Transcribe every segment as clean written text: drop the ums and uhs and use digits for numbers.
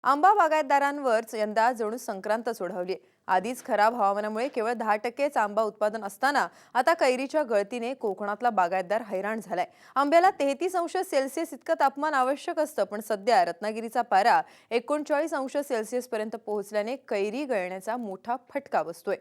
आंबा बागायतदारांवर यंदा जणू संक्रांतच ओढवली. आधीच खराब हवामानामुळे केवळ 10%च आंबा उत्पादन असताना आता कैरीच्या गळतीने कोकणातला बागायतदार हैराण झालाय. आंब्याला 33°C इतकं तापमान आवश्यक असतं, पण सध्या रत्नागिरीचा पारा 39°C पर्यंत पोहोचल्याने कैरी गळण्याचा मोठा फटका बसतोय.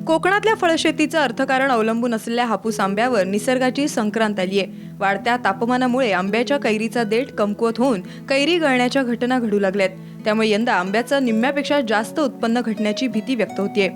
कोकणातल्या फळशेतीचं अर्थकारण अवलंबून असलेल्या हापूस आंब्यावर निसर्गाची संक्रांत आलीये. वाढत्या तापमानामुळे आंब्याच्या कैरीचा देठ कमकुवत होऊन कैरी गळण्याच्या घटना घडू लागल्यात. त्यामुळे यंदा आंब्याचं निम्म्यापेक्षा जास्त उत्पन्न घटण्याची भीती व्यक्त होतीये.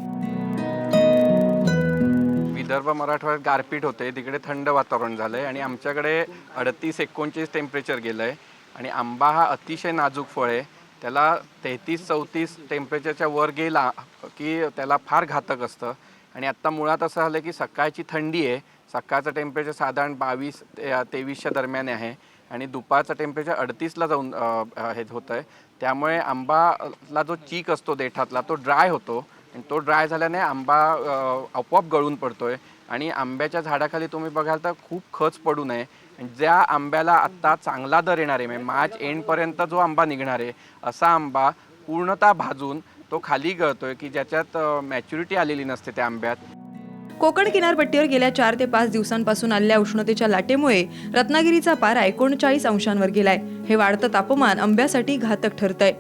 विदर्भ मराठवाड्यात गारपीट होते, तिकडे थंड वातावरण झालंय आणि आमच्याकडे 38-39 टेम्परेचर गेलंय. आणि आंबा हा अतिशय नाजूक फळ आहे. त्याला 33-34 टेम्परेचरच्या वर गेला की त्याला फार घातक असतं. आणि आत्ता मुळात असं झालं की सकाळची थंडी आहे, सकाळचं टेम्परेचर साधारण 22 ते 23च्या दरम्यान आहे आणि दुपारचं टेम्परेचर 38ला जाऊन हे होतं आहे. त्यामुळे आंबाला जो चीक असतो देठातला तो ड्राय होतो आणि तो ड्राय झाल्याने आंबा आपोआप गळून पडतोय. आणि आंब्याच्या झाडाखाली तुम्ही बघाल तर खूप खच पडू नये. ज्या आंब्याला आत्ता चांगला दर येणार आहे, म्हणजे मार्च एंडपर्यंत जो आंबा निघणार आहे, असा आंबा पूर्णतः भाजून तो खाली गळतोय की ज्याच्यात मॅच्युरिटी आलेली नसते त्या आंब्यात. कोकण किनारपट्टीवर गेल्या 4 ते 5 दिवसांपासून आलेल्या उष्णतेच्या लाटेमुळे रत्नागिरीचा पारा 39°वर गेलाय. हे वाढतं तापमान आंब्यासाठी घातक ठरतंय.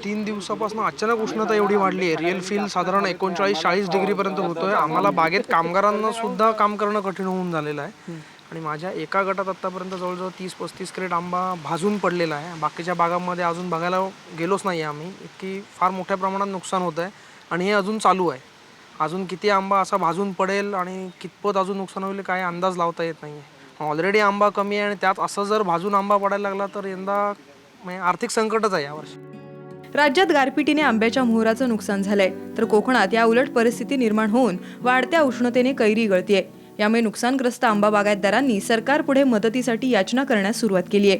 3 दिवसापासून अचानक उष्णता एवढी वाढली आहे. रिअल फील साधारण 39-40 डिग्रीपर्यंत होतोय. आम्हाला बागेत कामगारांना सुद्धा काम करणं कठीण होऊन झालेलं आहे. आणि माझ्या एका गटात आत्तापर्यंत जवळजवळ 30-35 क्रेट आंबा भाजून पडलेला आहे. बाकीच्या बागांमध्ये अजून बघायला गेलोच नाही आम्ही. इतकी फार मोठ्या प्रमाणात नुकसान होत आहे आणि हे अजून चालू आहे. अजून किती आंबा असा भाजून पडेल आणि कितपत अजून नुकसान होईल काय अंदाज लावता येत नाही आहे. ऑलरेडी आंबा कमी आहे आणि त्यात असं जर भाजून आंबा पडायला लागला तर यंदा म्हणजे आर्थिक संकटच आहे यावर्षी. राज्यात गारपिटीने आंब्याच्या मोहराचं नुकसान झालंय, तर कोकणात या उलट परिस्थिती निर्माण होऊन वाढत्या उष्णतेने कैरी गळतीये. यामुळे नुकसानग्रस्त आंबा बागायतदारांनी सरकारपुढे मदतीसाठी याचना करण्यास सुरुवात केली आहे.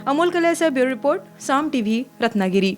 अमोल कलेचा ब्युरो रिपोर्ट, साम टीव्ही, रत्नागिरी.